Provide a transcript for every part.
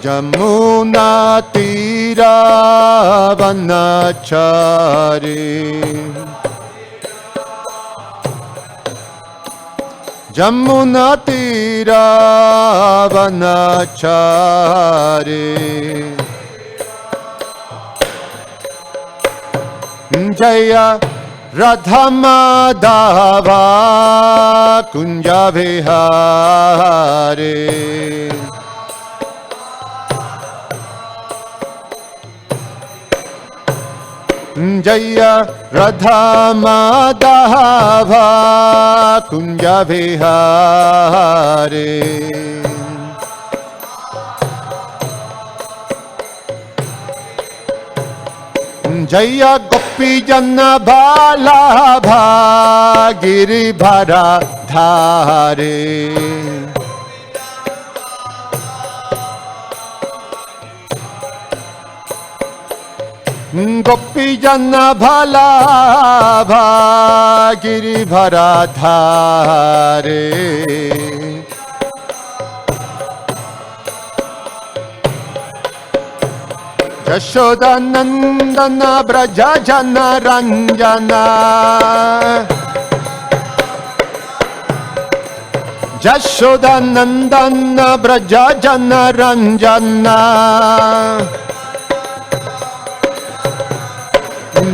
Jamuna tira vanachari, Jamuna tira vanachari, Jaya Radha Madhava Kunja Vihare, Jaya Radha Madhava Kunja Vihare, Jaya Gopi Jana Balabha Giribhara Dhare, Gopi Jana Balabha Giribhara Dhare, Yashoda Nandana Braja Jana Ranjana, Yashoda Nandana Braja Jana Ranjana,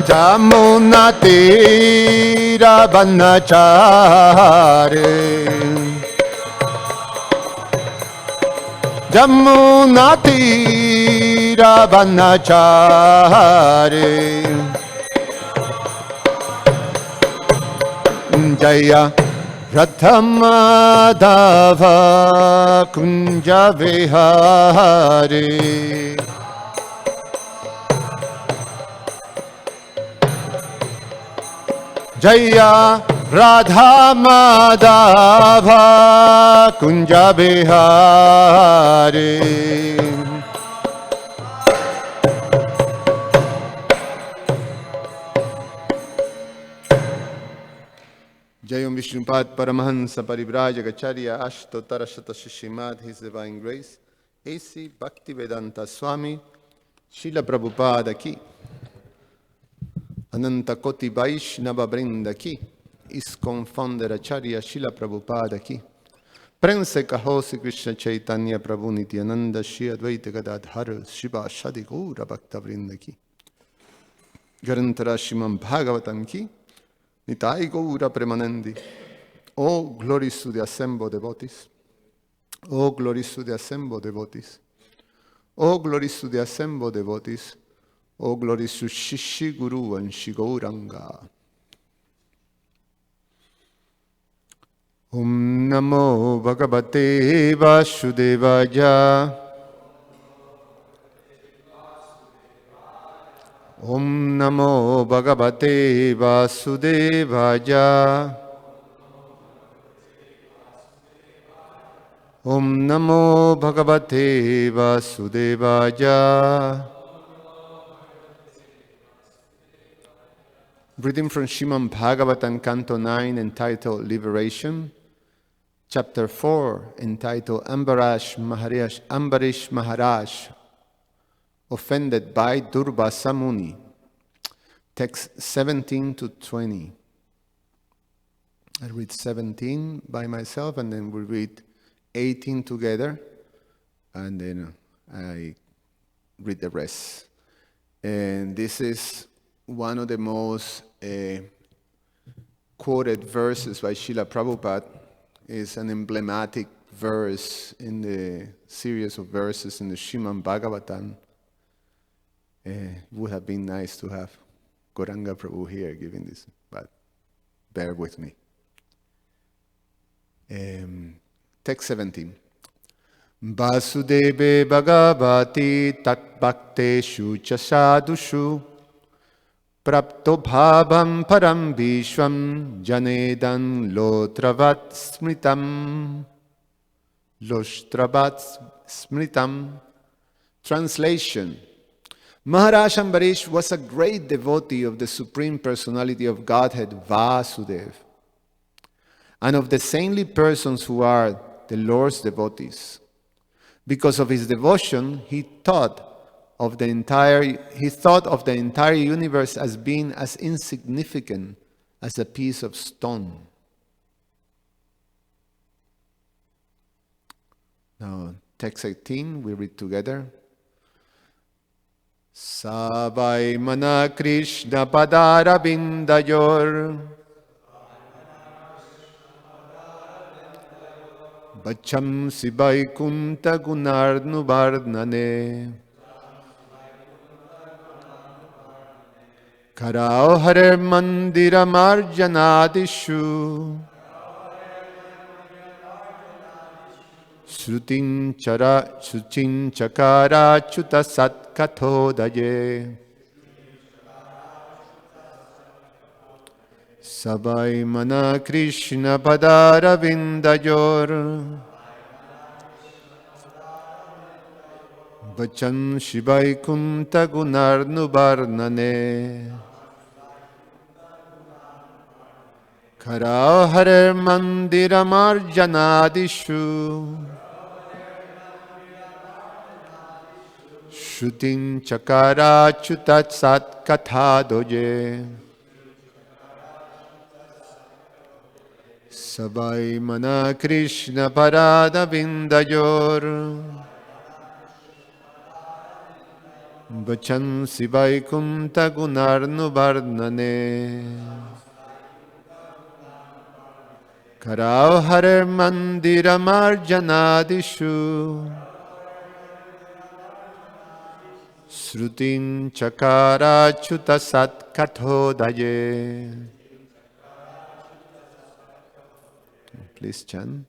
Jamuna Tira Vanachare, Jamuna Tira Vanachare, Jaya Radha Madhava Kunja Vihare, Jaya Radha Madhava Kunja Vihare, Jayam Vishnupad Paramahansa Parivrajagacharya Ashtotara Shatashishimad, His Divine Grace, A.C. Bhaktivedanta Swami, Srila Prabhupada Ki, Ananta Koti Vaishnava Brinda Ki, ISKCON Founder Acharya Srila Prabhupada Ki, Prense Kahosi Krishna Chaitanya Prabhu Nityananda Shri Advaita Gadadhar Shiva Shadi Gaura Bhakta Vrinda Ki, Garantara Srimad Bhagavatam Ki, Nitai Gaura Premanandi. Oh, glories to the assembled devotees. Oh, glories to the assembled devotees. Oh, glories to the assembled devotees. Oh, glories to Shishi Guru and Shigauranga. Om Namo Bhagavate Vasudevaya. Om Namo Bhagavate Vasudevaya. Om Namo Bhagavate Vasudevaya. Reading from Srimad Bhagavatam, Canto 9, entitled Liberation. Chapter 4, entitled Ambarish Maharaj, offended by Durvasa Muni. Text 17 to 20. I read 17 by myself, and then we read 18 together, and then I read the rest. And this is one of the most quoted verses by Srila Prabhupada. Is an emblematic verse in the series of verses in the Srimad Bhagavatam. It would have been nice to have Gauranga Prabhu here giving this, but bear with me. Text 17. Vasudeve Bhagavati Tat Bhakteshu Cha Sadhushu Prapto Bhavam Param Vishwam Janedan Lotravat Smritam. Translation. Maharaj Ambarish was a great devotee of the Supreme Personality of Godhead, Vasudeva, and of the saintly persons who are the Lord's devotees. Because of his devotion, he thought of the entire universe as being as insignificant as a piece of stone. Now, text 18, we read together. Savai mana Krishna padara bindayor Bacham Sibai Kunta Gunarnu Varnane Karao Hare Mandira Marjanadishu Shrutin Chakara Chuta Satkathodaye Sabai Mana Krishna Padara Vindayor Bacham Shibai Kunta Gunarnu Varnane Karao Hare Mandira Marjanadishu Shrutin Chakara Chutat Sat Katha Doje Sabai Mana Krishna Parada Vindayor Bachan Sibai Kunta Gunarnu Varnane Karao Hare Mandira Marjanadishu Shrutin Chakara Chuta Sat Kathodaye. Please chant.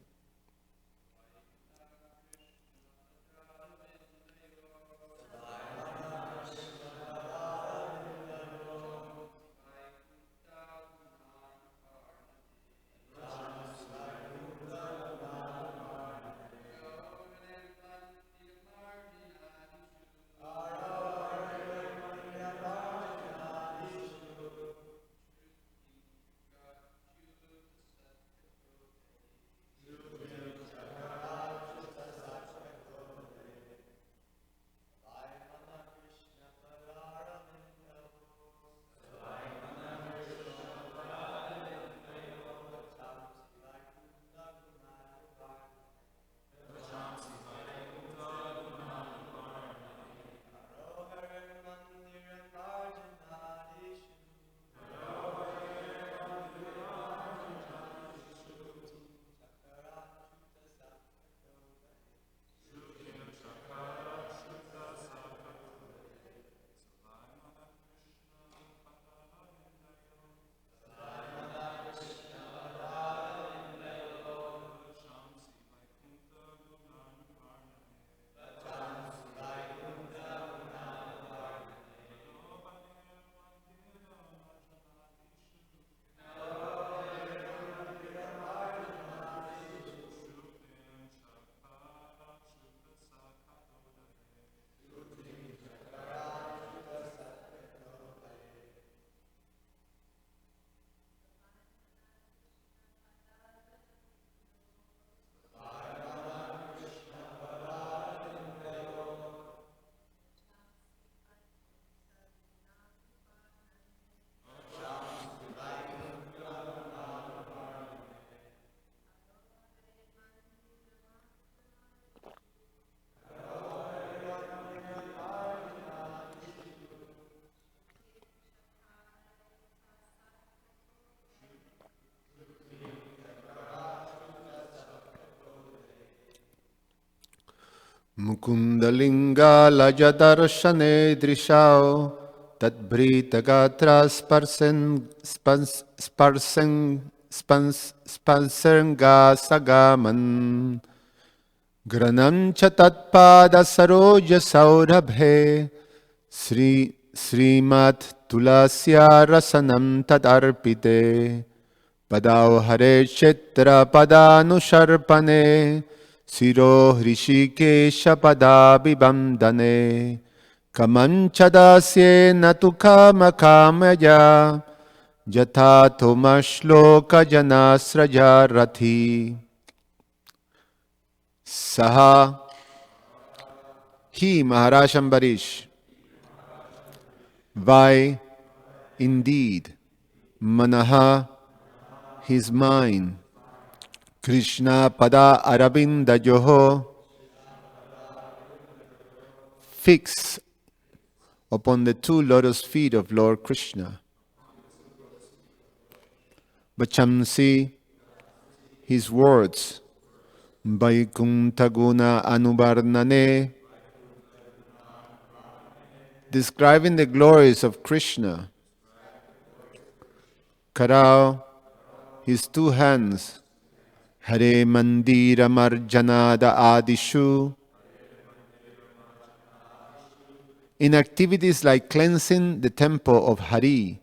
Mukundalinga lajadarshane drishao tadbrita gatra sparsenga sagaman granam cha tatpada saroja saurabhe Srimad Tulasya rasanam tadarpite Padau Hare Kshetra Padanusharpane Siro Hrishikesha Padabhibamdane Kamanchadasye Natukamakamaja Jatha Tomashloka Janasraja Rathi Saha He, Maharaj Ambarish, Vai, indeed, Manaha, his mind, Krishna Pada Aravinda Yoho, fix upon the two lotus feet of Lord Krishna. Vachamsi, his words, Vaikuntha Guna Anuvarnane, describing the glories of Krishna. Karao, his two hands, Hare Mandira Marjanada Adishu, in activities like cleansing the temple of Hari,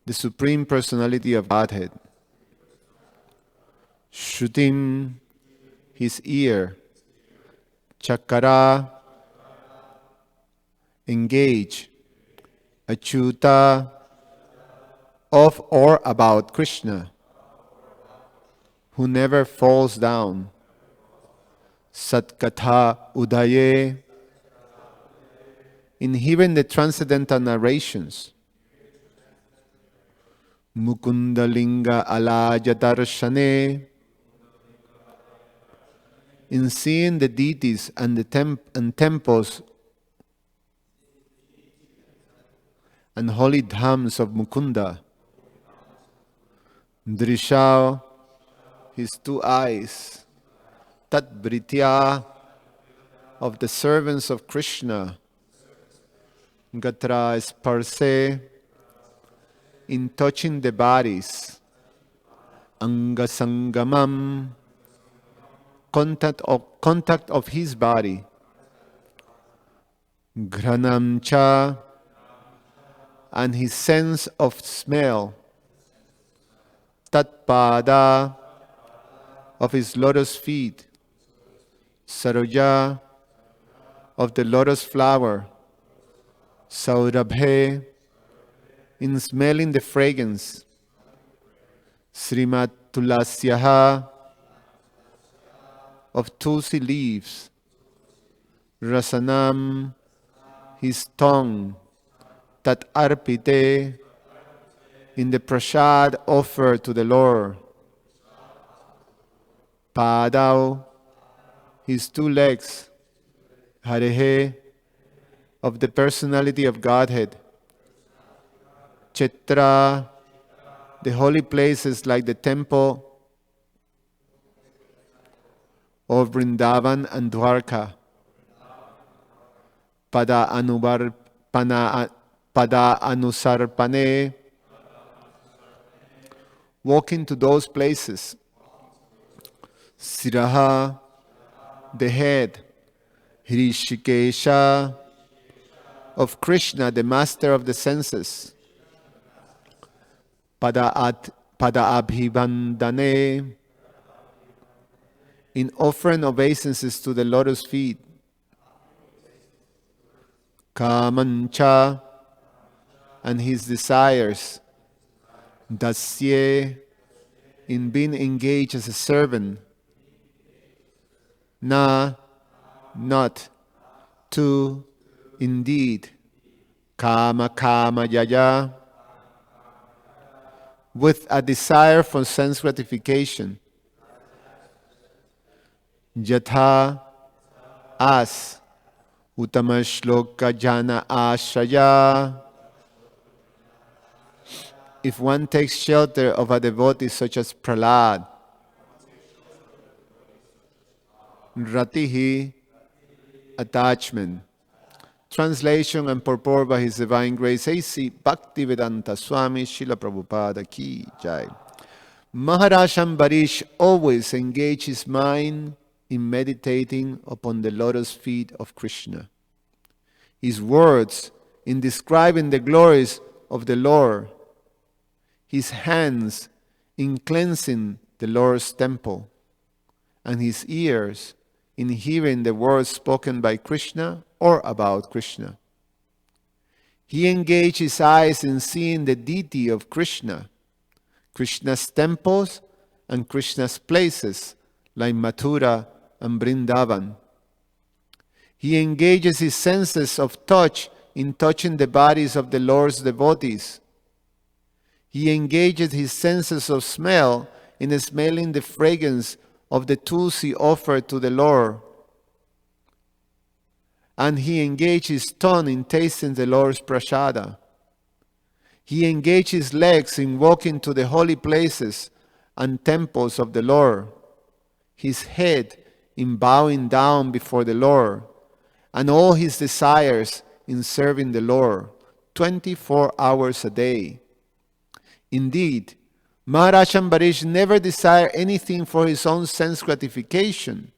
the Supreme Personality of Godhead. Shrutim, his ear, Chakara, engage, Achyuta, of or about Krishna, who never falls down. Satkatha Udaye, in hearing the transcendental narrations. Mukundalinga Alaja Darshane, in seeing the deities and the temples and holy dhams of Mukunda. Drishao, his two eyes, Tat Britya, of the servants of Krishna. Gatra Sparse, in touching the bodies. Angasangamam, contact of his body. Granam cha, and his sense of smell. Tatpada, of his lotus feet. Saroja, of the lotus flower. Saurabhe, in smelling the fragrance. Srimad Tulasyaha, of tulsi leaves. Rasanam, his tongue. Tat arpite, in the prasad offered to the Lord. Padau, his two legs. Harehe, of the personality of Godhead. Chetra, the holy places like the temple of Vrindavan and Dwarka. Pada anusarpane, walking to those places. Siraha, the head. Hrishikesha, of Krishna, the master of the senses. Pada abhivandane, in offering obeisances to the lotus feet. Kamancha, and his desires. Dasye, in being engaged as a servant. Na, not. To, indeed. Kama yaya, with a desire for sense gratification. Yatha, as. Utamashloka jana ashraya, if one takes shelter of a devotee such as Prahlad. Ratihi, attachment. Translation and purport by His Divine Grace A.C. Bhaktivedanta Swami Srila Prabhupada Ki Jai. Maharaj Ambarish always engaged his mind in meditating upon the lotus feet of Krishna. His words in describing the glories of the Lord. His hands in cleansing the Lord's temple. And his ears in hearing the words spoken by Krishna or about Krishna. He engaged his eyes in seeing the deity of Krishna, Krishna's temples and Krishna's places like Mathura and Vrindavan. He engages his senses of touch in touching the bodies of the Lord's devotees. He engages his senses of smell in smelling the fragrance of the tulsi offered to the Lord. And he engaged his tongue in tasting the Lord's prasada. He engaged his legs in walking to the holy places and temples of the Lord, his head in bowing down before the Lord, and all his desires in serving the Lord 24 hours a day. Indeed, Maharaj Ambarish never desired anything for his own sense gratification.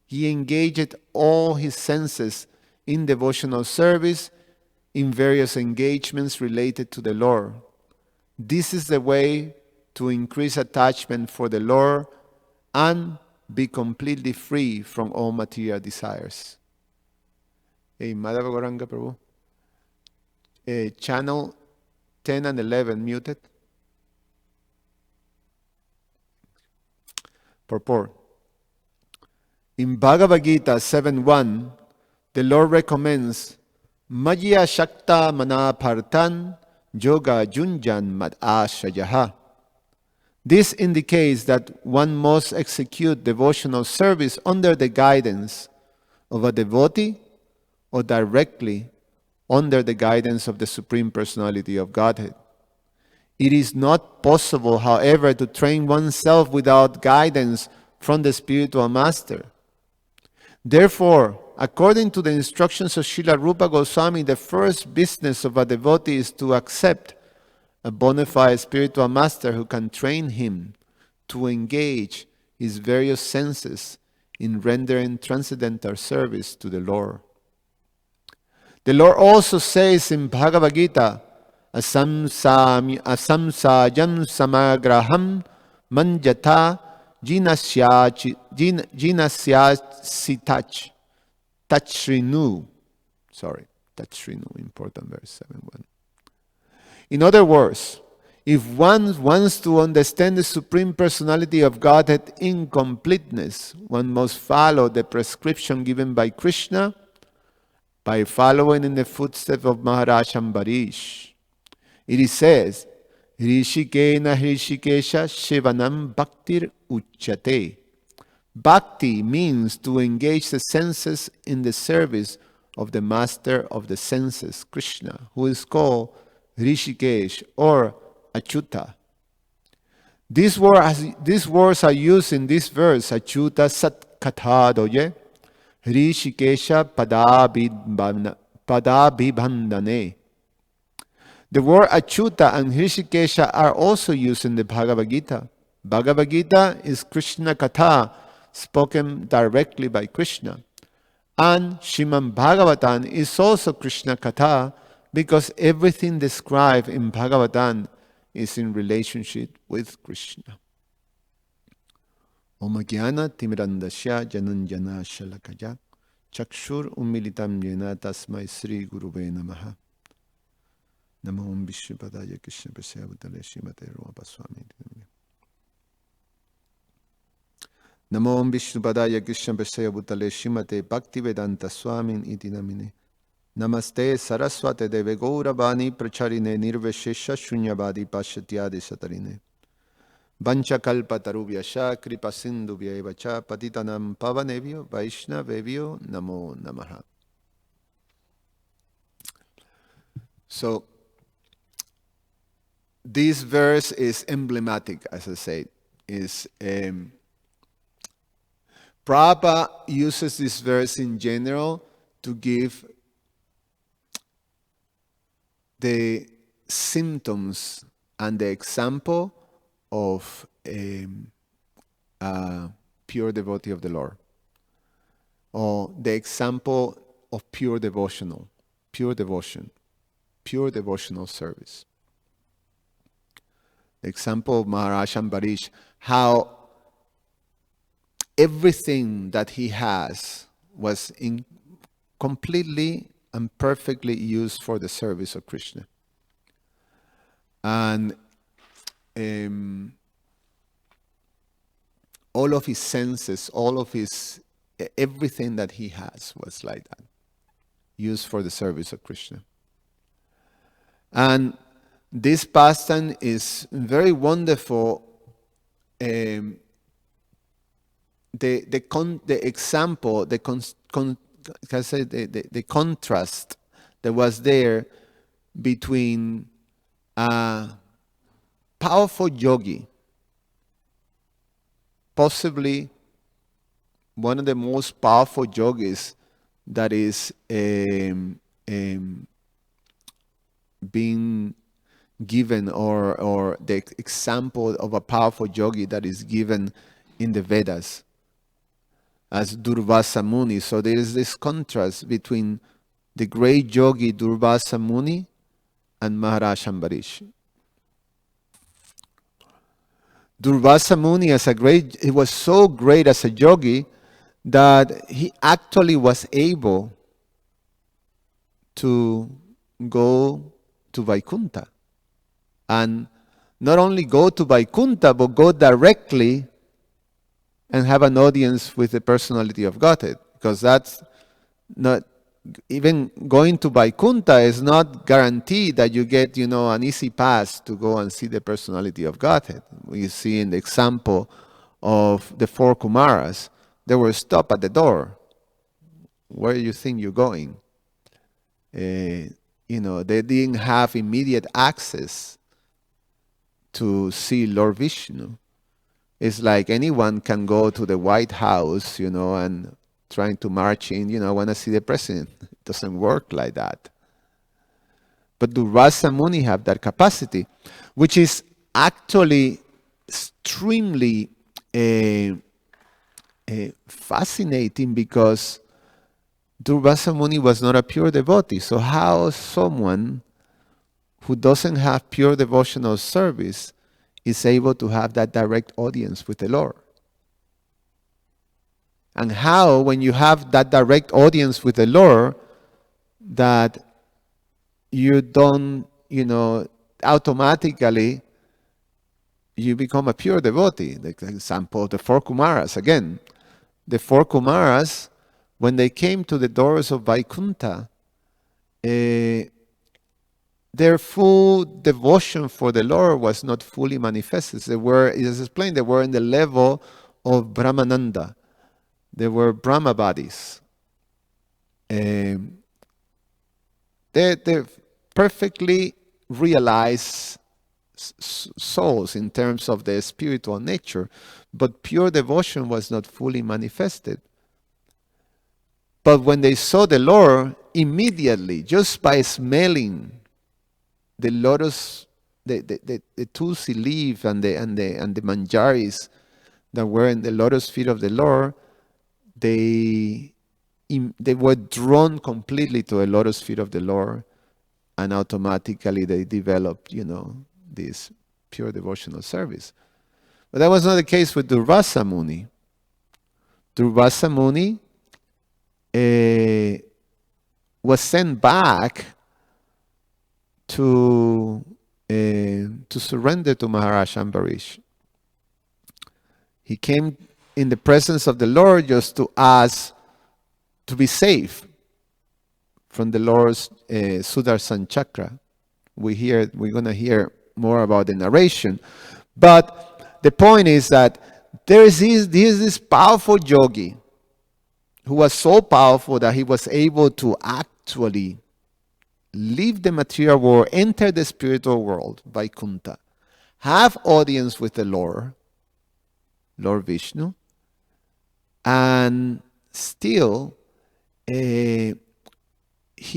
He engaged all his senses in devotional service in various engagements related to the Lord. This is the way to increase attachment for the Lord and be completely free from all material desires. Hey, Madhava Gauranga Prabhu. Channel 10 and 11 muted. Purport. In Bhagavad Gita 7.1, the Lord recommends Maya Shakta Mana Partan Yoga Junjan Mad Ashayaha. This indicates that one must execute devotional service under the guidance of a devotee or directly under the guidance of the Supreme Personality of Godhead. It is not possible, however, to train oneself without guidance from the spiritual master. Therefore, according to the instructions of Srila Rupa Goswami, the first business of a devotee is to accept a bona fide spiritual master who can train him to engage his various senses in rendering transcendental service to the Lord. The Lord also says in Bhagavad Gita, asamsayam samagraham manjata jinasyasitach tachrinu. Tachrinu, important verse 7.1. In other words, if one wants to understand the Supreme Personality of Godhead in completeness, one must follow the prescription given by Krishna by following in the footsteps of Maharaj Ambarish. It says, Rishikena Hrishikesha Shivanam Bhaktir Uchate. Bhakti means to engage the senses in the service of the master of the senses, Krishna, who is called Rishikesh or Achyuta. These words are used in this verse, Achyuta Sat Katha Doye, Rishikesha Padabhibhandane. The word Achyuta and Rishikesha are also used in the Bhagavad Gita. Bhagavad Gita is Krishna Katha, spoken directly by Krishna. And Srimad Bhagavatam is also Krishna Katha because everything described in Bhagavatam is in relationship with Krishna. Om Jnana Timirandasya Jananjana Shalakaya Chakshur Umilitam Jena Tasmai Sri Guruve Namaha. Namo Om Vishnupadaya Krishna Prasaya Bhutale Srimate Rupa Swami. Namo Om Vishnupadaya Krishna Prasaya Bhutale Srimate Bhaktivedanta Swami Iti Namine. Namaste Saraswate Deve Gauravani Pracharine Nirveshesha Shunyavadi Pashatyadi Satarine. Vanchakalpa Taruvyasha Kripa Sindhu Vyaevacha Patitanam Pavanevyo Vaishnavevyo Namo Namaha. So, this verse is emblematic, as I said. Prabhupada uses this verse in general to give the symptoms and the example of a pure devotee of the Lord, or the example of pure devotion, pure devotional service. The example of Maharaj Ambarish, how everything that he has was completely and perfectly used for the service of Krishna. And all of his senses, all of his everything that he has was like that, used for the service of Krishna. And this pastime is very wonderful. The example, the contrast that was there between a powerful yogi, possibly one of the most powerful yogis that is being given, or the example of a powerful yogi that is given in the Vedas as Durvasa Muni. So there is this contrast between the great yogi Durvasa Muni and Maharaj Ambarish. Durvasa Muni he was so great as a yogi that he actually was able to go to Vaikuntha. And not only go to Vaikuntha, but go directly and have an audience with the personality of Godhead. Because that's not, even going to Vaikuntha is not guaranteed that you get, an easy pass to go and see the personality of Godhead. We see in the example of the 4 Kumaras, they were stopped at the door. Where do you think you're going? They didn't have immediate access to see Lord Vishnu. It's like anyone can go to the White House, and trying to march in, I want to see the president. It doesn't work like that. But Durvasa Muni have that capacity, which is actually extremely fascinating, because Durvasa Muni was not a pure devotee. So how someone who doesn't have pure devotional service is able to have that direct audience with the Lord? And how, when you have that direct audience with the Lord, that you don't, automatically you become a pure devotee. The example of the 4 Kumaras again. The 4 Kumaras, when they came to the doors of Vaikuntha, their full devotion for the Lord was not fully manifested. They were, it is explained, they were in the level of Brahmananda. They were Brahma bodies. They're perfectly realized souls in terms of their spiritual nature, but pure devotion was not fully manifested. But when they saw the Lord, immediately, just by smelling the lotus, the tulsi leaf and the manjaris that were in the lotus feet of the Lord, they were drawn completely to the lotus feet of the Lord, and automatically they developed, this pure devotional service. But that was not the case with Durvasa Muni. Durvasa Muni was sent back to surrender to Maharaj Ambarish. He came in the presence of the Lord just to ask to be saved from the Lord's Sudarshan Chakra. We're going to hear more about the narration. But the point is that there is this powerful yogi who was so powerful that he was able to actually leave the material world, enter the spiritual world, Vaikuntha, have audience with the Lord Vishnu, and still he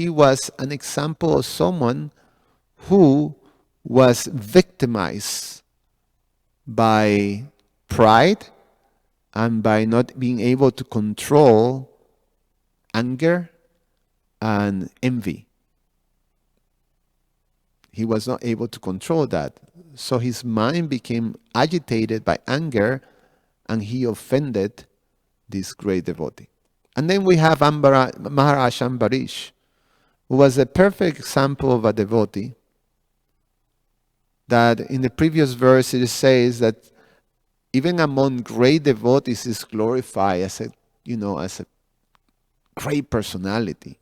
was an example of someone who was victimized by pride and by not being able to control anger and envy. He was not able to control that. So his mind became agitated by anger, and he offended this great devotee. And then we have Maharaj Ambarish, who was a perfect example of a devotee, that in the previous verse it says that even among great devotees is glorified as a as a great personality.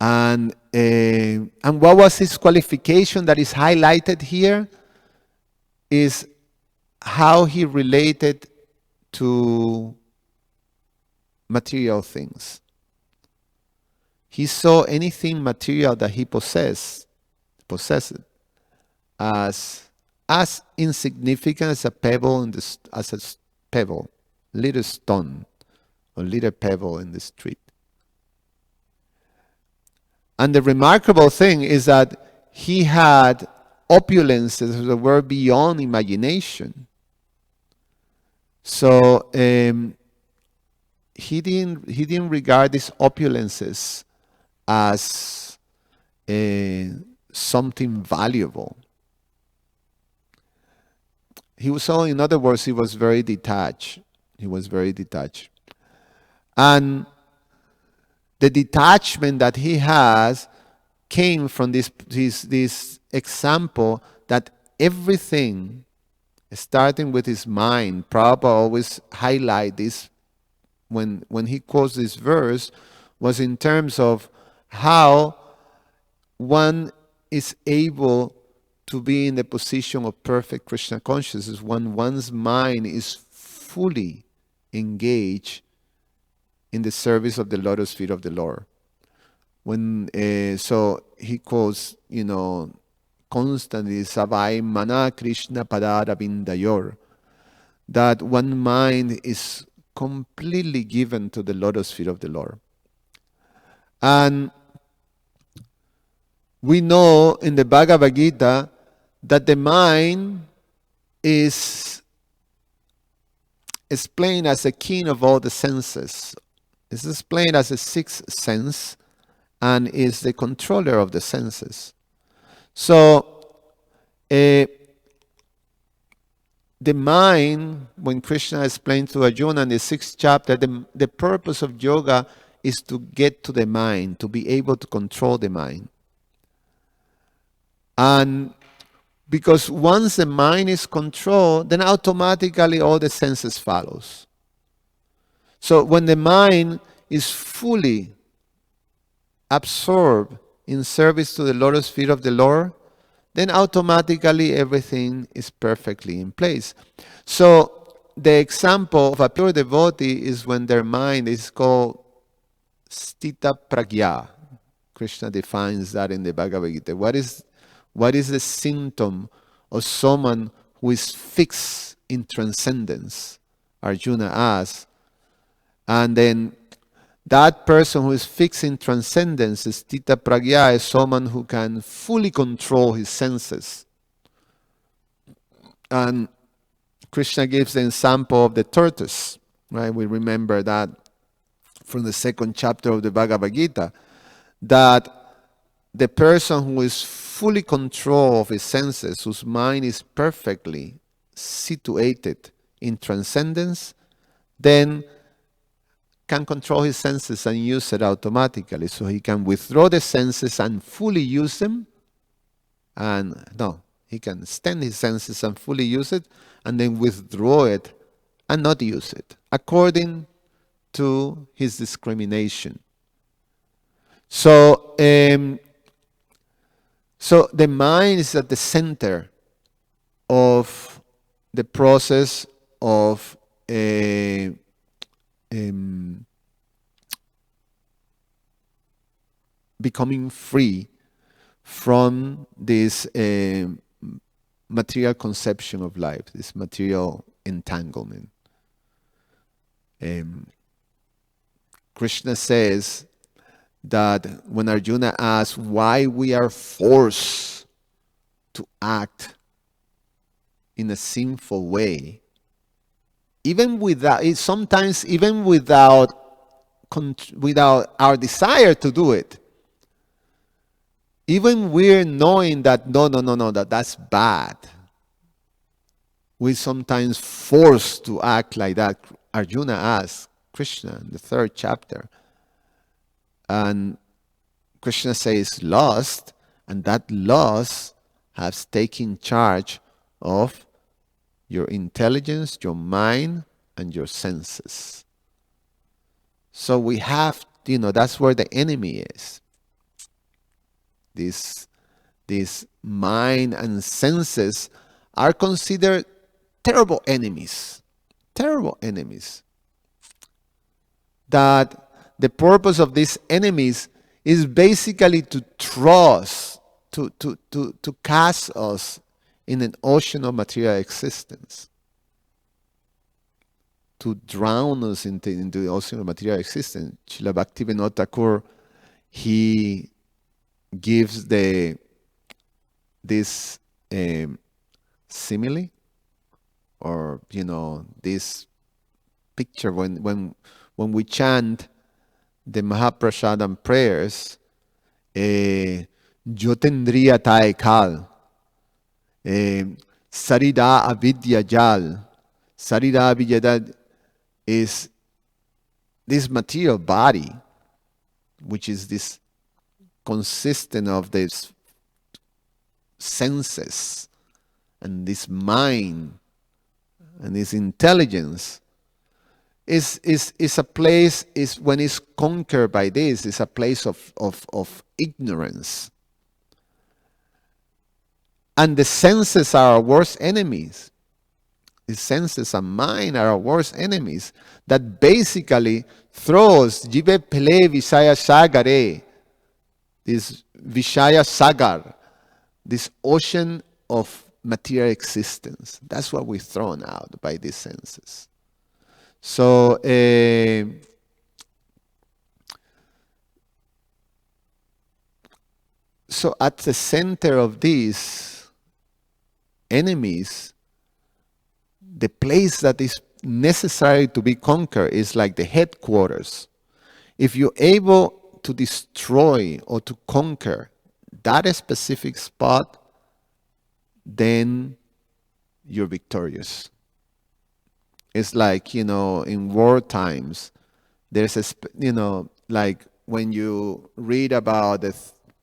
And what was his qualification that is highlighted here is how he related to material things. He saw anything material that he possessed as insignificant as a pebble little stone or little pebble in the street. And the remarkable thing is that he had opulences that were beyond imagination. So he didn't regard these opulences as something valuable. In other words, he was very detached. And the detachment that he has came from this example that everything, starting with his mind, Prabhupada always highlight this when he quotes this verse, was in terms of how one is able to be in the position of perfect Krishna consciousness when one's mind is fully engaged in the service of the lotus feet of the Lord. So he quotes, constantly, Savai Mana Krishna Padara Bindayor, that one mind is completely given to the lotus feet of the Lord. And we know in the Bhagavad Gita that the mind is explained as a king of all the senses. It's explained as a sixth sense and is the controller of the senses. So the mind, when Krishna explained to Arjuna in the 6th chapter, the purpose of yoga is to get to the mind, to be able to control the mind. And because once the mind is controlled, then automatically all the senses follows. So when the mind is fully absorbed in service to the lotus feet of the Lord, then automatically everything is perfectly in place. So the example of a pure devotee is when their mind is called stita pragya. Krishna defines that in the Bhagavad Gita. What is the symptom of someone who is fixed in transcendence? Arjuna asks. And then that person who is fixed in transcendence, stita pragya, is someone who can fully control his senses. And Krishna gives the example of the tortoise, right? We remember that from the 2nd chapter of the Bhagavad Gita, that the person who is fully control of his senses, whose mind is perfectly situated in transcendence, then can control his senses and use it automatically. So he can withdraw the senses and fully use them. He can extend his senses and fully use it, and then withdraw it and not use it, according to his discrimination. So, so the mind is at the center of the process of becoming free from this material conception of life, this material entanglement. Krishna says that when Arjuna asks why we are forced to act in a sinful way, sometimes even without our desire to do it, even we're knowing that that's bad, we sometimes forced to act like that. Arjuna asks Krishna in the 3rd chapter, and Krishna says lust, and that lust has taken charge of your intelligence, your mind, and your senses. So we have, that's where the enemy is. This mind and senses are considered terrible enemies. Terrible enemies. That the purpose of these enemies is basically to throw us, to cast us in an ocean of material existence. To drown us into the ocean of material existence. Srila Bhaktivinoda Thakur, he gives this simile, or this picture when we chant the Mahaprasadam prayers, yo tendría taekal, sarida avidya jal. Sarida avidya is this material body, which is this consistent of these senses and this mind and this intelligence, is a place, is when it's conquered by this, is a place of ignorance. And the senses are our worst enemies. The senses and mind are our worst enemies that basically throws jive pele vishaya sagare, this vishaya sagar, this ocean of material existence. That's what we're thrown out by these senses. So so at the center of these enemies, the place that is necessary to be conquered is like the headquarters. If you're able to destroy or to conquer that specific spot, then you're victorious. It's like, in war times, there's like when you read about the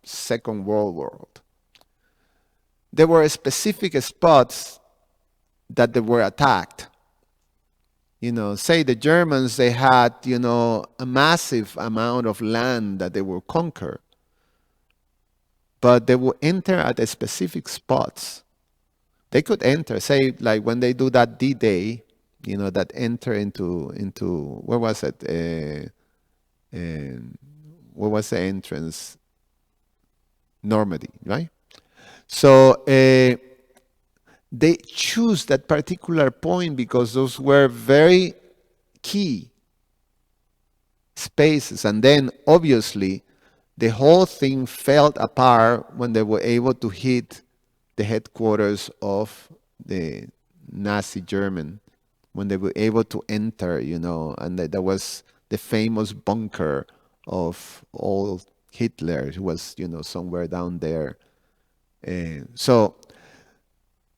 Second World War, there were specific spots that they were attacked. Say the Germans, they had, a massive amount of land that they will conquer. But they will enter at the specific spots. They could enter, say, like when they do that D-Day, that enter into where was it? Where was the entrance? Normandy, right? So they choose that particular point because those were very key spaces. And then, obviously, the whole thing fell apart when they were able to hit the headquarters of the Nazi German, when they were able to enter, and that was the famous bunker of old Hitler, who was, somewhere down there. So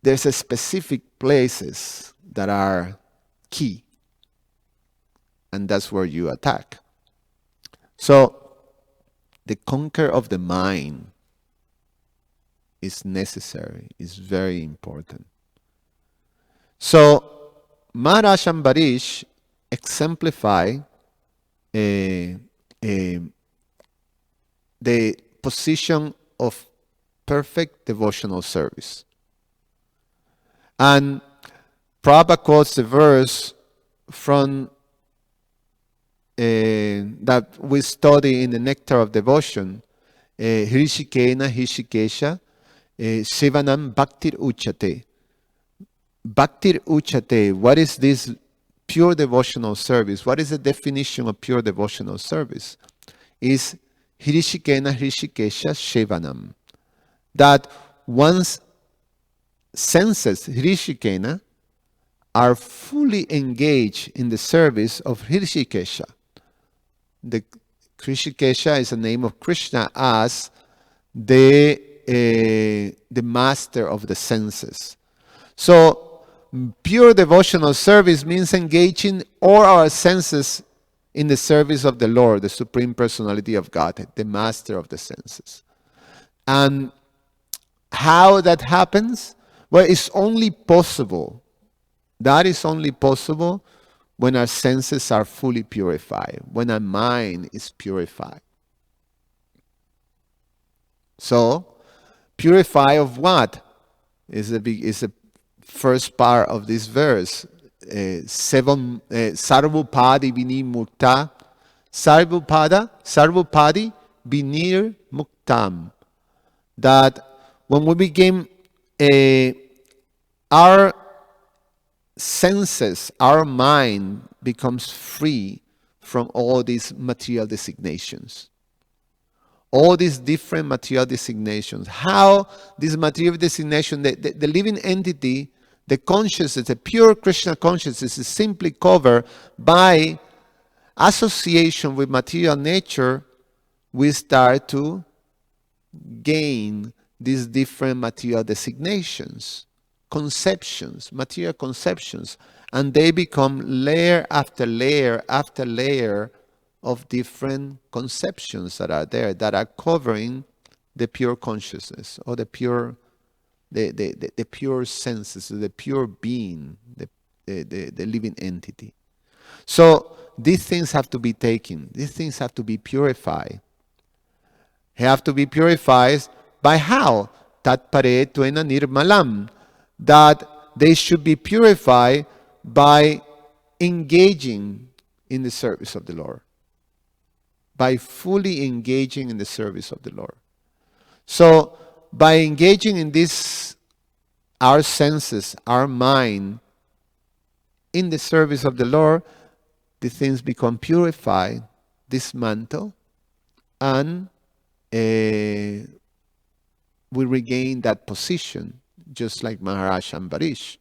there's a specific places that are key, and that's where you attack. So the conquer of the mind is necessary, is very important. So Maharaj Ambarish exemplify the position of perfect devotional service. And Prabhupada quotes the verse from that we study in the Nectar of Devotion, Hrishikena Hrishikesha Sivanam Bhaktir Uchate. Bhaktir Uchate, what is this pure devotional service? What is the definition of pure devotional service? Is Hrishikena Hrishikesha Shivanam. That one's senses, Hrishikena, are fully engaged in the service of Hrishikesha. The Hrishikesha is the name of Krishna as the master of the senses. So pure devotional service means engaging all our senses in the service of the Lord, the Supreme Personality of Godhead, the master of the senses. And how that happens? Well, it's only possible. That is only possible when our senses are fully purified, when our mind is purified. So, purify of what? Is the first part of this verse. Sarvupadi vinir mukta. Sarvupadi vinir muktam. That when we begin, our senses, our mind becomes free from all these material designations. All these different material designations. How this material designation, the living entity, the consciousness, the pure Krishna consciousness is simply covered by association with material nature. We start to gain these different material designations, conceptions, material conceptions, and they become layer after layer after layer of different conceptions that are there, that are covering the pure consciousness, or the pure senses, the pure being, the living entity. So these things have to be taken. These things have to be purified. Have to be purified by how? Tat pare tuena nirmalam. That they should be purified by engaging in the service of the Lord. By fully engaging in the service of the Lord. So, by engaging in this, our senses, our mind, in the service of the Lord, the things become purified, dismantled, and we regain that position, just like Maharaj Ambarish.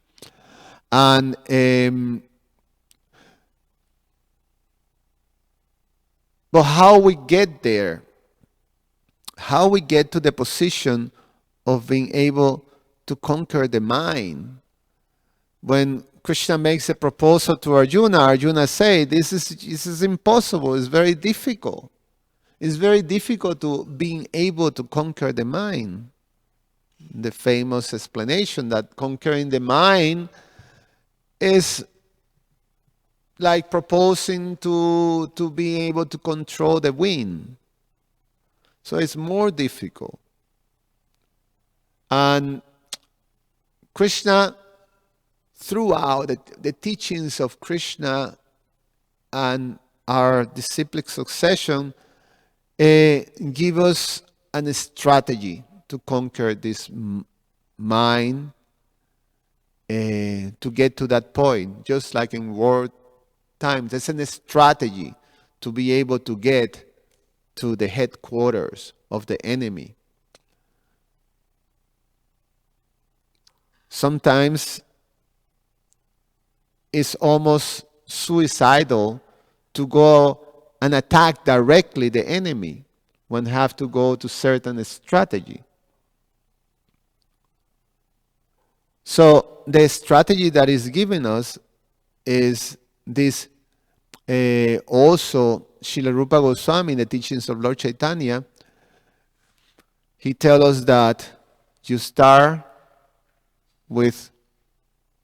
And but how we get there, how we get to the position of being able to conquer the mind. When Krishna makes a proposal to Arjuna, Arjuna say, this is impossible, it's very difficult. It's very difficult to being able to conquer the mind. The famous explanation that conquering the mind is like proposing to be able to control the wind. So it's more difficult. And Krishna, throughout the teachings of Krishna and our disciplic succession, give us a strategy to conquer this mind, to get to that point. Just like in war times, there's a strategy to be able to get to the headquarters of the enemy. Sometimes it's almost suicidal to go and attack directly the enemy. One have to go to certain strategy. So the strategy that is given us is this. Also, Srila Rupa Goswami, in the teachings of Lord Chaitanya, he tells us that you start with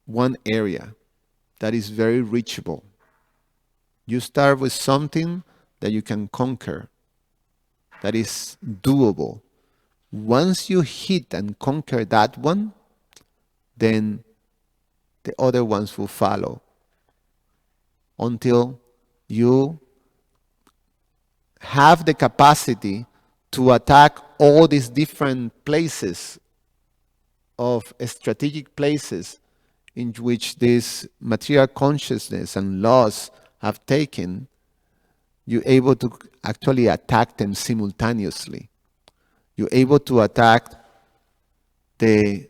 one area that is very reachable. You start with something that you can conquer, that is doable. Once you hit and conquer that one, then the other ones will follow until you have the capacity to attack all these different places of strategic places in which this material consciousness and laws have taken. You're able to actually attack them simultaneously. You're able to attack the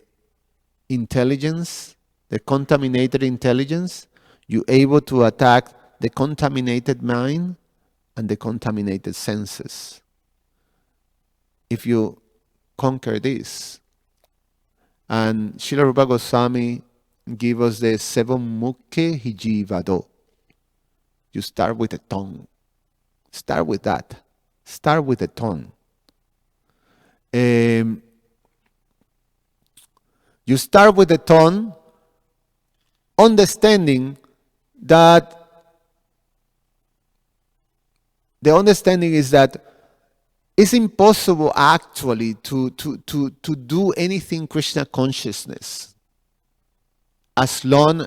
intelligence, the contaminated intelligence. You're able to attack the contaminated mind and the contaminated senses. If you conquer this, and Srila Rupa Goswami give us the seven mukke hijivado. You start with the tongue. Start with that. Start with the tongue. You start with the tongue, understanding that the understanding is that it's impossible actually to do anything Krishna consciousness as long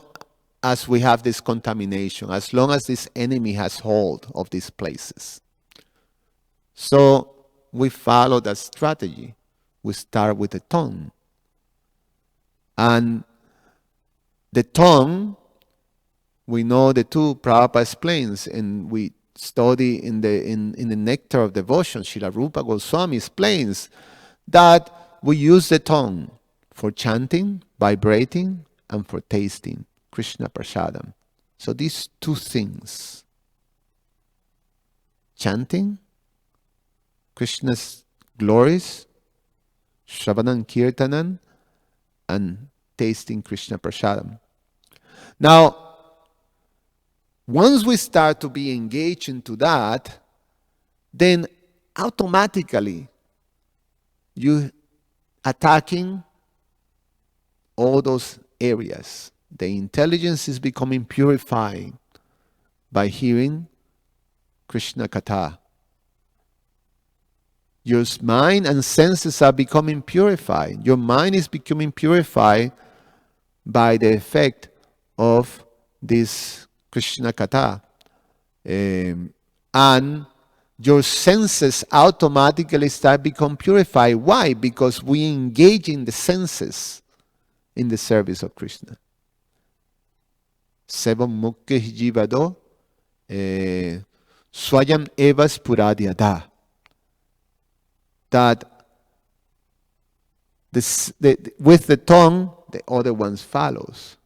as we have this contamination, as long as this enemy has hold of these places. So we follow that strategy. We start with the tongue. And the tongue, we know the two Prabhupada explains, and we study in the Nectar of Devotion, Srila Rupa Goswami explains that we use the tongue for chanting, vibrating, and for tasting Krishna Prasadam. So these two things, chanting Krishna's glories, Shravanam Kirtanam, and tasting Krishna Prasadam. Now, once we start to be engaged into that, then automatically you attacking all those areas. The intelligence is becoming purified by hearing Krishna Katha. Your mind and senses are becoming purified. Your mind is becoming purified by the effect of this Krishna Katha. And your senses automatically start become purified. Why? Because we engage in the senses in the service of Krishna. Sevam mukke jivado swayam evas puradyada. That with the tongue, the other ones follows.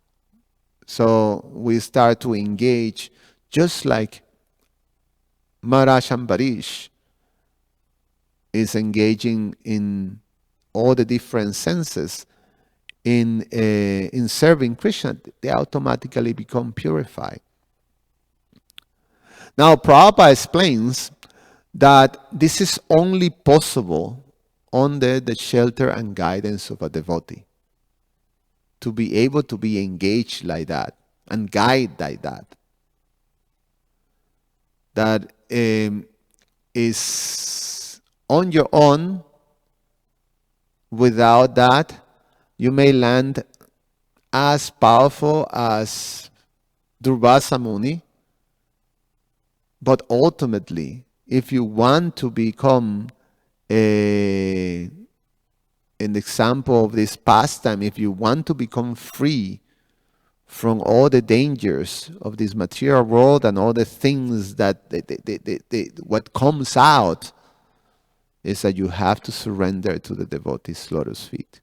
So we start to engage just like Maharaj Ambarish is engaging in all the different senses in serving Krishna. They automatically become purified. Now Prabhupada explains that this is only possible under the shelter and guidance of a devotee. To be able to be engaged like that and guide like that. That is on your own. Without that, you may land as powerful as Durvasa Muni, but ultimately, if you want to become an example of this pastime, if you want to become free from all the dangers of this material world and all the things that what comes out is that you have to surrender to the devotee's lotus feet.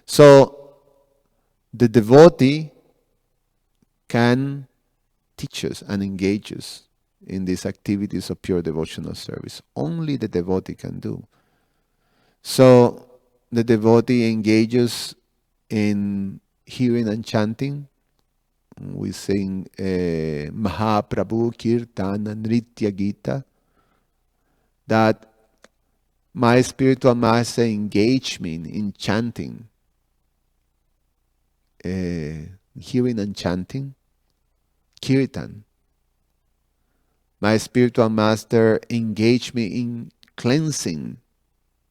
So the devotee can teach us and engage us in these activities of pure devotional service. Only the devotee can do. So the devotee engages in hearing and chanting. We sing Mahaprabhu Kirtana Nritya Gita. That my spiritual master engaged me in chanting, hearing and chanting, kirtan. My spiritual master engaged me in cleansing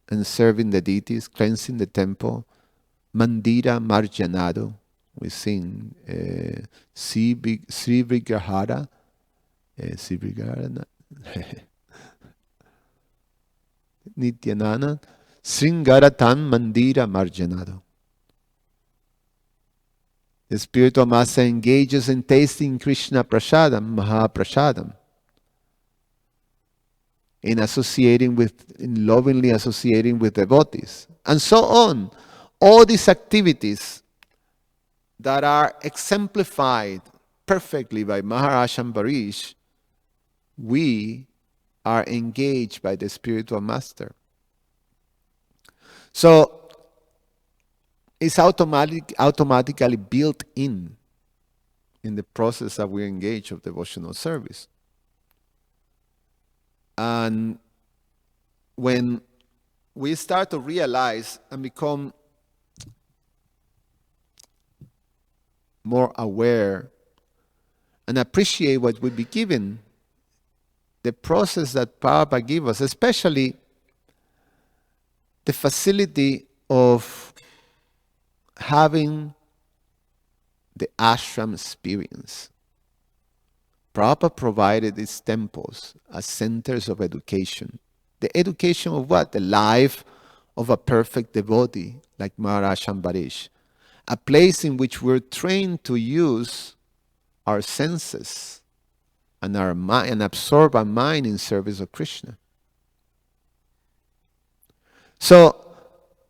and serving the deities, cleansing the temple, Mandira Marjanado. We sing Sri Vigrahara, Sri Vigrahara, Nityanana, Sringaratan Mandira Marjanado. The spiritual master engages in tasting Krishna Prasadam, Mahaprasadam, in lovingly associating with devotees, and so on. All these activities that are exemplified perfectly by Maharaj Ambarish, we are engaged by the spiritual master. So it's automatically built in the process that we engage of devotional service. And when we start to realize and become more aware and appreciate what we've been given, the process that Prabhupada gave us, especially the facility of having the ashram experience. Prabhupada provided these temples as centers of education. The education of what? The life of a perfect devotee like Maharaj Ambarish. A place in which we're trained to use our senses and our mind and absorb our mind in service of Krishna. So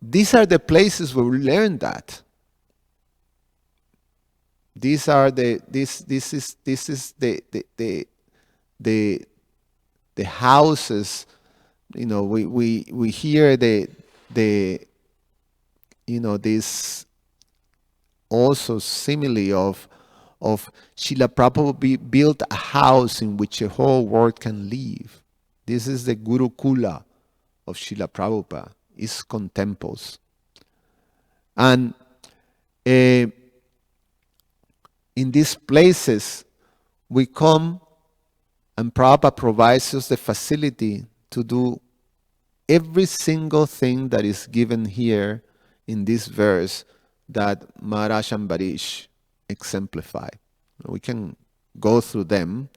these are the places where we learn that. These are the houses. You know, we hear the this also simile of Srila Prabhupada built a house in which the whole world can live. This is the Gurukula of Srila Prabhupada, ISKCON temples. And in these places, we come and Prabhupada provides us the facility to do every single thing that is given here in this verse that Maharaj Ambarish exemplified. We can go through them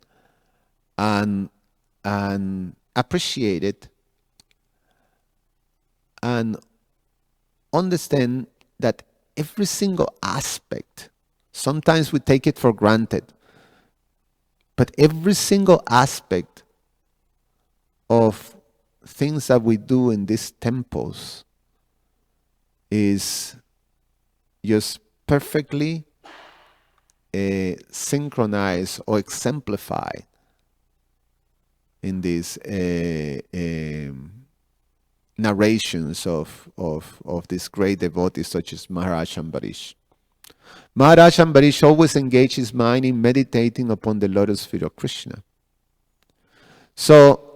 and appreciate it and understand that every single aspect, sometimes we take it for granted, but every single aspect of things that we do in these temples is just perfectly synchronized or exemplified in these narrations of these great devotees such as Maharaj Ambarish. Maharaj Ambarish always engaged his mind in meditating upon the lotus feet of Krishna. So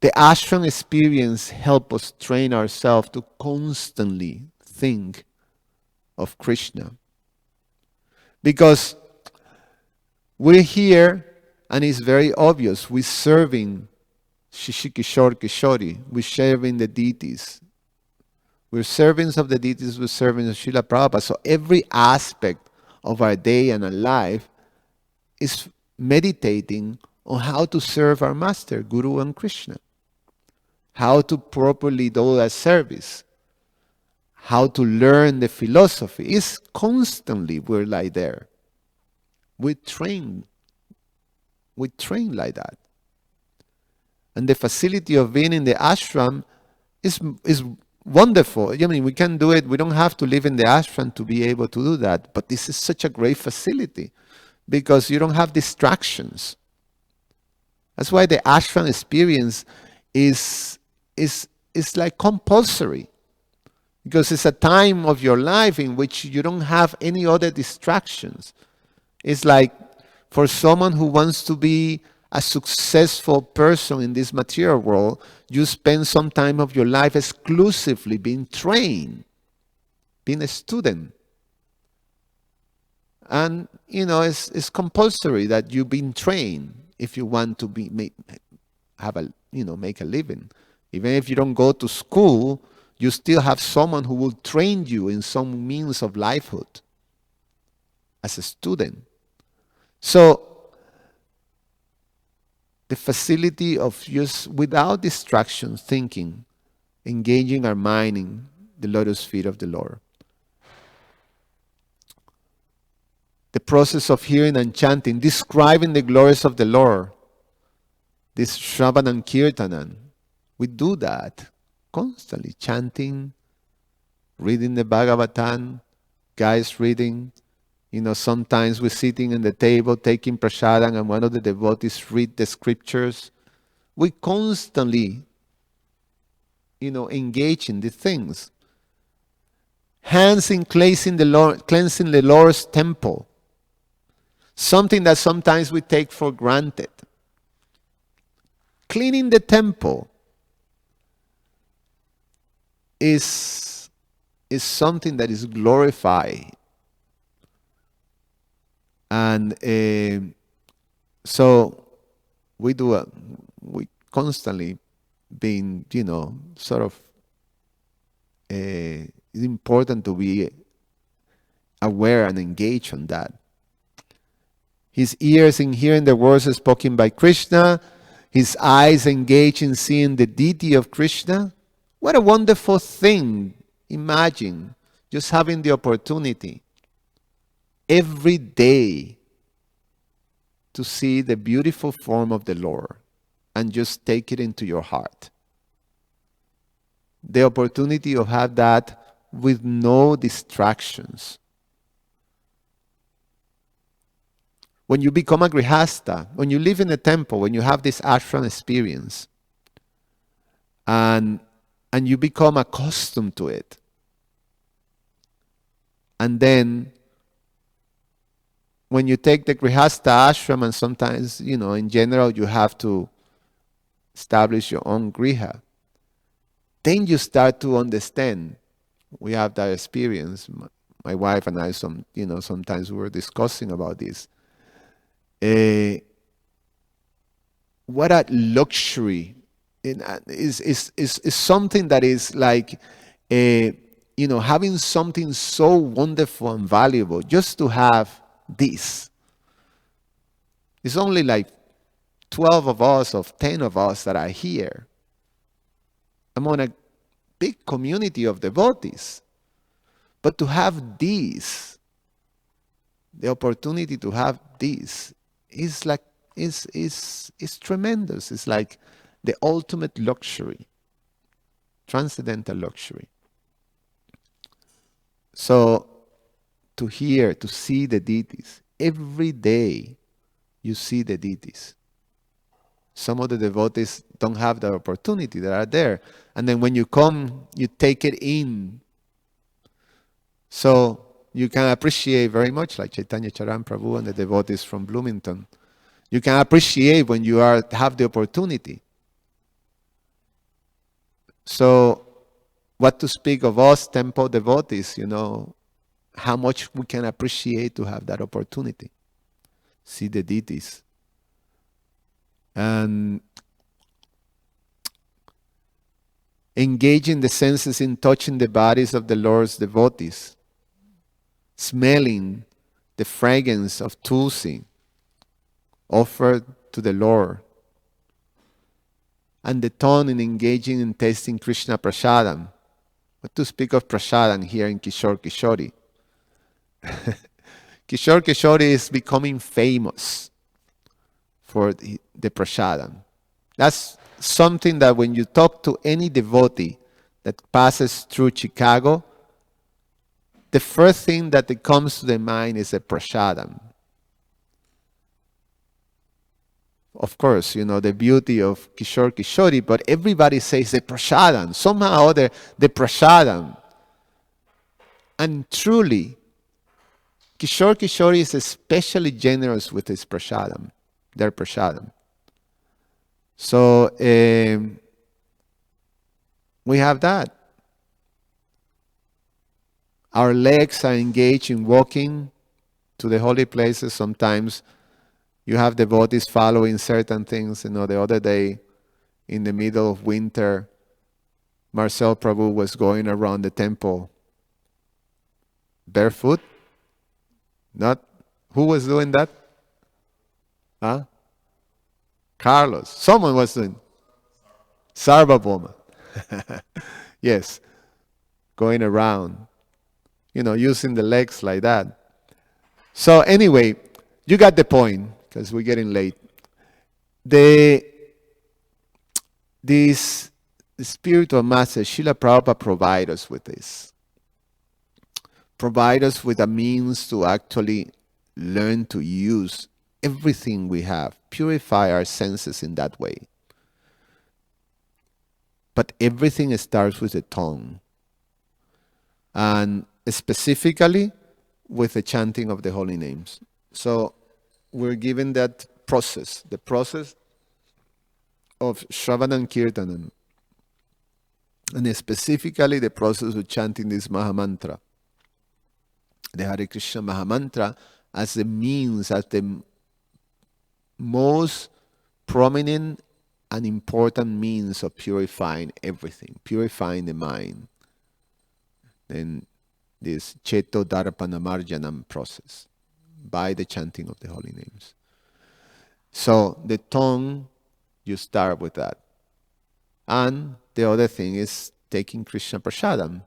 the ashram experience helps us train ourselves to constantly think of Krishna. Because we're here and it's very obvious, we're serving Shishikishore Kishori, we're serving the deities. We're servants of the deities, we're servants of Srila Prabhupada. So every aspect of our day and our life is meditating on how to serve our Master, Guru and Krishna. How to properly do that service. How to learn the philosophy. It's constantly we're like there. We train like that. And the facility of being in the ashram is wonderful. I mean, we can do it. We don't have to live in the ashram to be able to do that. But this is such a great facility because you don't have distractions. That's why the ashram experience is like compulsory. Because it's a time of your life in which you don't have any other distractions. It's like for someone who wants to be a successful person in this material world, you spend some time of your life exclusively being trained, being a student. And, it's compulsory that you've been trained if you want to make a living. Even if you don't go to school, you still have someone who will train you in some means of livelihood as a student. So, the facility of just without distractions thinking, engaging our mind in the lotus feet of the Lord. The process of hearing and chanting, describing the glories of the Lord, this Shravanam Kirtanan, we do that constantly, chanting, reading the Bhagavatam, guys reading. Sometimes we're sitting in the table taking prasadam and one of the devotees read the scriptures. We constantly, engage in these things. Hands in cleansing the Lord's temple. Something that sometimes we take for granted. Cleaning the temple is something that is glorified. And so we constantly being, sort of, it's important to be aware and engage on that. His ears in hearing the words spoken by Krishna, his eyes engage in seeing the deity of Krishna. What a wonderful thing. Imagine just having the opportunity every day to see the beautiful form of the Lord and just take it into your heart. The opportunity of have that with no distractions. When you become a grihasta, when you live in a temple, when you have this ashram experience, and you become accustomed to it, and then when you take the grihasta ashram, and sometimes, in general, you have to establish your own griha, then you start to understand. We have that experience. My wife and I, sometimes we were discussing about this. What a luxury is something that is like, having something so wonderful and valuable just to have this. It's only like 12 of us, of 10 of us that are here among a big community of devotees. But to have this, the opportunity to have this, is like, is tremendous. It's like the ultimate luxury, transcendental luxury. So to hear, to see the deities, every day you see the deities. Some of the devotees don't have that opportunity, that are there. And then when you come, you take it in. So you can appreciate very much, like Chaitanya Charan Prabhu and the devotees from Bloomington. You can appreciate when you have the opportunity. So what to speak of us temple devotees, how much we can appreciate to have that opportunity. See the deities. And engaging the senses in touching the bodies of the Lord's devotees. Smelling the fragrance of tulsi offered to the Lord. And the tongue in engaging in tasting Krishna prasadam. What to speak of prasadam here in Kishore Kishori? Kishore Kishori is becoming famous for the prasadam. That's something that when you talk to any devotee that passes through Chicago, the first thing that comes to their mind is a prasadam. Of course, the beauty of Kishore Kishori, but everybody says the prasadam. Somehow or other, the prasadam. And truly, Kishore Kishori is especially generous with his prasadam, their prasadam. So we have that. Our legs are engaged in walking to the holy places. Sometimes you have devotees following certain things. The other day, in the middle of winter, Marcel Prabhu was going around the temple barefoot. Who was doing that? Huh? Carlos. Someone was doing. Sarvabhauma. Yes. Going around. Using the legs like that. So anyway, you got the point, because we're getting late. The spiritual master, Srila Prabhupada, provide us with this. Provide us with a means to actually learn to use everything we have. Purify our senses in that way. But everything starts with the tongue. And specifically with the chanting of the holy names. So we're given that process, the process of Shravanam Kirtanam, and specifically the process of chanting this Mahamantra, the Hare Krishna Mahamantra, as the means, as the most prominent and important means of purifying everything, purifying the mind. Then this Cheto Darpana Marjanam process by the chanting of the holy names. So the tongue, you start with that. And the other thing is taking Krishna Prasadam.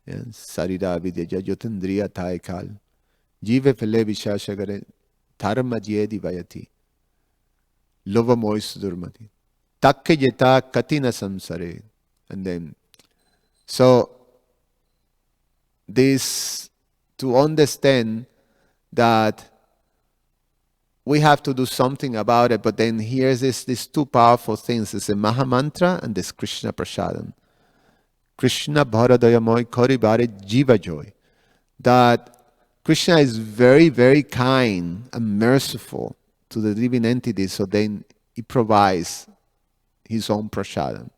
Sarira Vidya Jotendriya Taikal. Jive Pele Vishashagare Dharma Jedi Vayati. Lova Mois Durmati. Takke Jeta Katina Samsare. And then, so this, to understand that we have to do something about it, but then here's these two powerful things. It's the Maha Mantra and this Krishna Prasadam. Krishna Bharadoyamoy Kori Bare Jiva Joy. That Krishna is very, very kind and merciful to the living entities, so then he provides his own prasadam.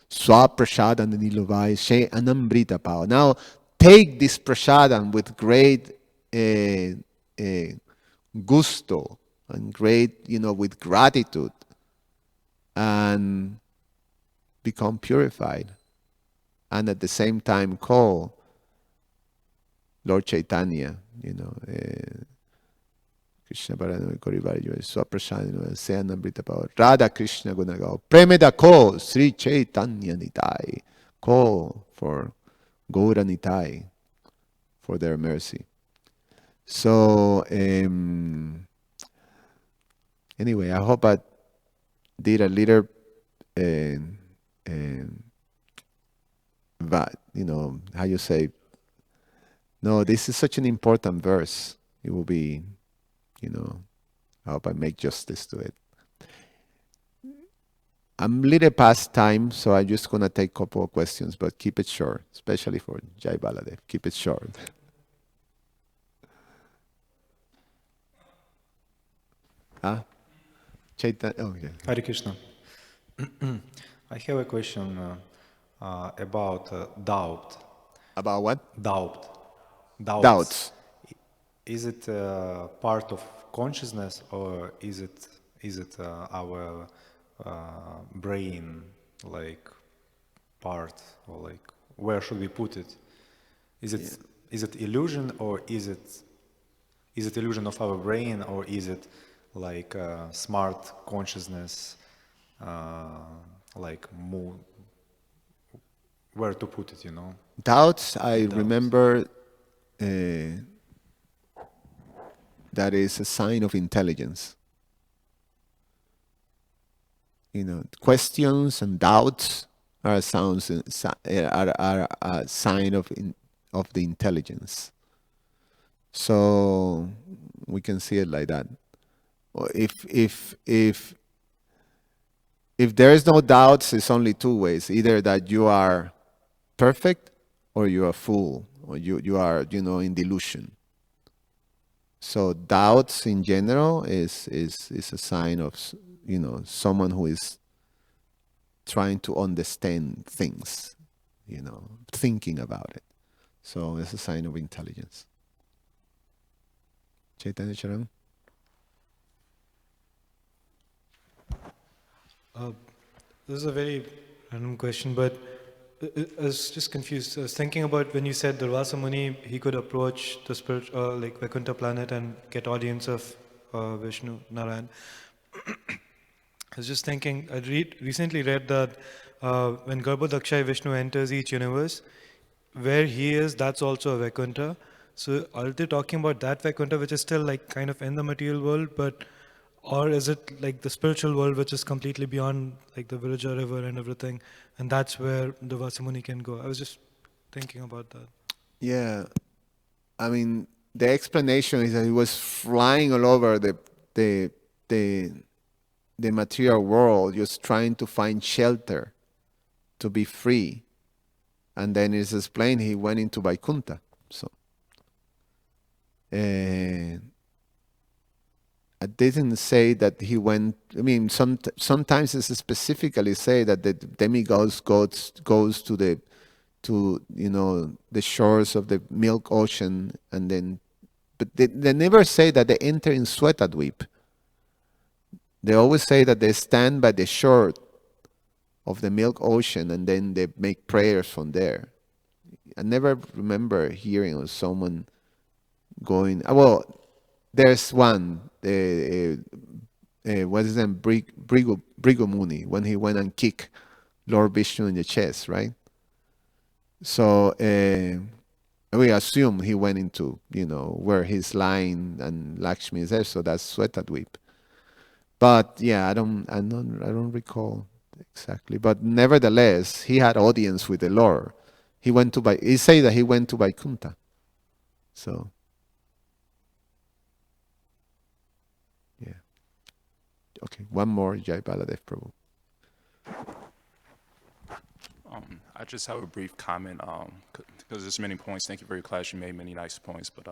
Swa prasadam nilovai she anambrita power. Now take this prasadam with great gusto and great, with gratitude, and become purified. And at the same time call Lord Chaitanya, Krishna Paranam Korivari, Swaprasad, Seanamrita Power, Radha Krishna Gunagao, Premeda Ko, Sri Chaitanya Nitai, call for Gaura Nitai, for their mercy. So, anyway, I hope I did a little, how you say, no, this is such an important verse. It will be, I hope I make justice to it. I'm a little past time, so I'm just going to take a couple of questions, but keep it short, especially for Jai Baladev. Keep it short. Chaitanya, oh, yeah. Hare Krishna. I have a question about doubt. About what? Doubt. Doubts. Is it part of consciousness, or is it our brain, like, part, or like, where should we put it? Is it illusion, or is it illusion of our brain, or is it like smart consciousness, like where to put it, Doubts, I remember that is a sign of intelligence. Questions and doubts are a sign of the intelligence. So we can see it like that. If there is no doubts, it's only two ways: either that you are perfect, or you are fool, or you are in delusion. So doubts in general is a sign of someone who is trying to understand things, thinking about it. So it's a sign of intelligence. Chaitanya Charan. This is a very random question, but I was just confused. I was thinking about when you said Durvasa Muni, he could approach the spirit, like Vaikuntha planet, and get audience of Vishnu Narayan. I was just thinking, I recently read that when Garbhodakshay Vishnu enters each universe, where he is, that's also a Vaikuntha. So are they talking about that Vaikuntha, which is still like kind of in the material world, or is it like the spiritual world, which is completely beyond like the Virija river and everything, and that's where the Vasamuni can go? I was just thinking about that. Yeah, I mean, the explanation is that he was flying all over the material world, just trying to find shelter, to be free, and then it's explained he went into Vaikuntha. So, I didn't say that he went. I mean, sometimes it's specifically say that the demigods goes to the shores of the Milk Ocean, and then, but they never say that they enter in Svetadweep. They always say that they stand by the shore of the milk ocean and then they make prayers from there. I never remember hearing of someone going. Well, there's one. What is his name? Brigu Muni, when he went and kicked Lord Vishnu in the chest, right? So we assume he went into, where he's lying and Lakshmi is there, so that's Svetadweep. But yeah, I don't recall exactly. But nevertheless, he had audience with the Lord. He say that he went to Vaikuntha. So yeah. Okay, one more, Jai Baladev Prabhu. I just have a brief comment because there's many points. Thank you for your class. You made many nice points, but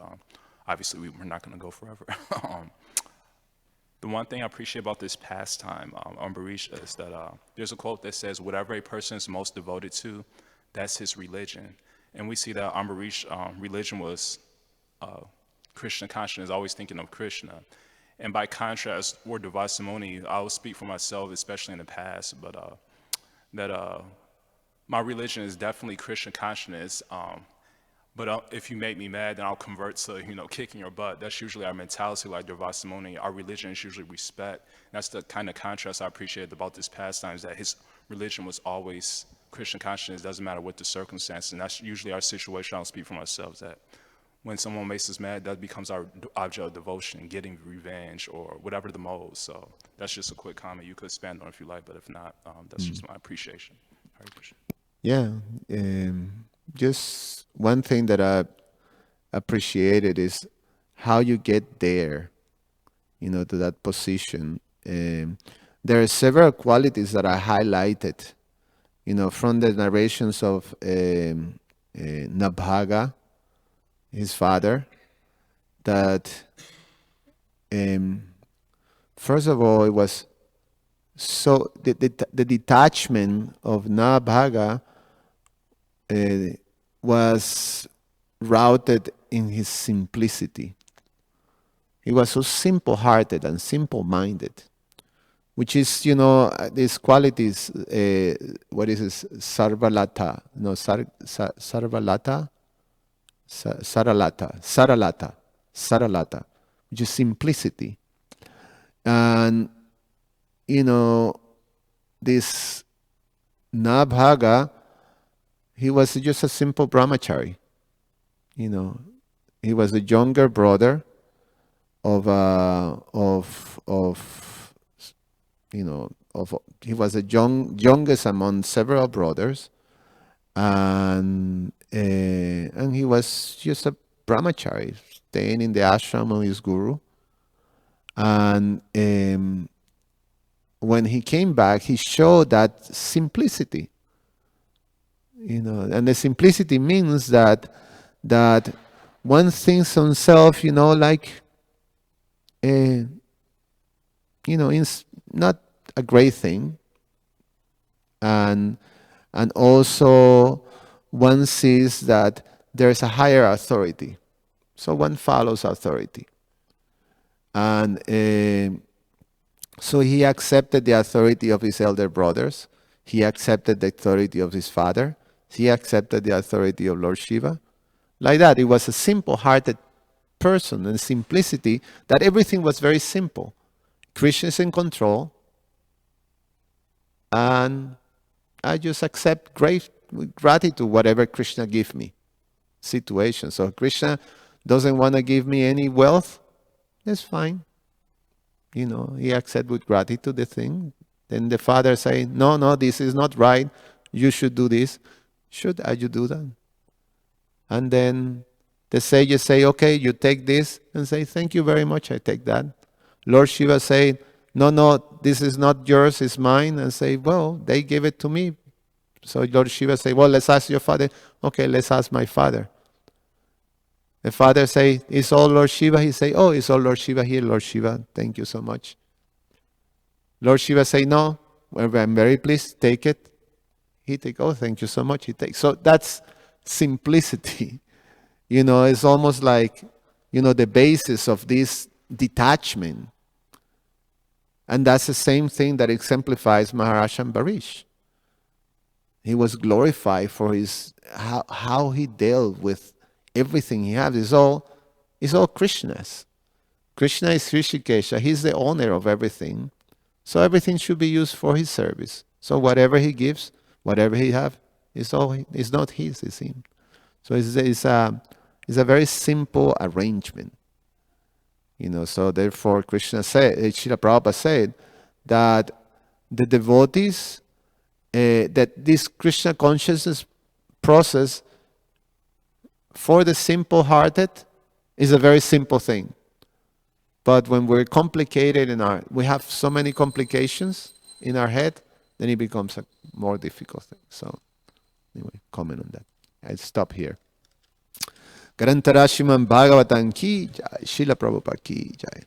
obviously we're not going to go forever. The one thing I appreciate about this pastime, Ambarish, is that there's a quote that says, whatever a person is most devoted to, that's his religion. And we see that Ambarish religion was Krishna consciousness, always thinking of Krishna. And by contrast, word Devasamuni, I will speak for myself, especially in the past, but that my religion is definitely Krishna consciousness. But if you make me mad, then I'll convert to, kicking your butt. That's usually our mentality, like Devasamuni. Our religion is usually respect. That's the kind of contrast I appreciated about this pastime, is that his religion was always Krishna consciousness, doesn't matter what the circumstances. And that's usually our situation. I'll speak for myself, that when someone makes us mad, that becomes our object of devotion, getting revenge or whatever the mode. So that's just a quick comment. You could expand on it if you like, but if not, that's just my appreciation. Hare Krishna. Yeah, just one thing that I appreciated is how you get there, to that position. There are several qualities that I highlighted, from the narrations of Nabhaga, his father, that first of all, it was so the detachment of Nabhaga was routed in his simplicity. He was so simple-hearted and simple-minded, which is, these qualities, what is this, Sarvalata, no, Sarvalata, Saralata, which is simplicity. And, this Nabhaga, he was just a simple brahmachari. He was the younger brother he was the youngest among several brothers, and he was just a brahmachari, staying in the ashram of his guru. And when he came back, he showed that simplicity. And the simplicity means that one thinks on self, like, it's not a great thing, and also one sees that there's a higher authority, so one follows authority, and so he accepted the authority of his elder brothers. He accepted the authority of his father. He accepted the authority of Lord Shiva. Like that, it was a simple-hearted person, and simplicity, that everything was very simple. Krishna is in control, and I just accept with gratitude whatever Krishna gives me situation. So Krishna doesn't want to give me any wealth, that's fine. He accepts with gratitude the thing. Then the father say, no, this is not right. You should do this. Should I do that? And then the sages say, okay, you take this, and say, thank you very much, I take that. Lord Shiva say, no, this is not yours, it's mine. And say, well, they gave it to me. So Lord Shiva say, well, let's ask your father. Okay, let's ask my father. The father say, it's all Lord Shiva. He say, oh, it's all Lord Shiva here, Lord Shiva. Thank you so much. Lord Shiva say, no, I'm very pleased, take it. He take, oh, thank you so much. He takes. So that's simplicity. It's almost like, the basis of this detachment. And that's the same thing that exemplifies Maharaj Ambarish. He was glorified for his how he dealt with everything he had. It's all Krishna's. Krishna is Hrishikesha. He's the owner of everything. So everything should be used for his service. So whatever he gives, whatever he have, it's not his, it's him. So it's a very simple arrangement. So therefore Krishna said, Srila Prabhupada said that the devotees, that this Krishna consciousness process for the simple-hearted is a very simple thing. But when we're complicated we have so many complications in our head, then it becomes a more difficult thing. So anyway, comment on that. I'll stop here. Grantara Srimad Bhagavatam ki jai, Srila Prabhupada ki jai.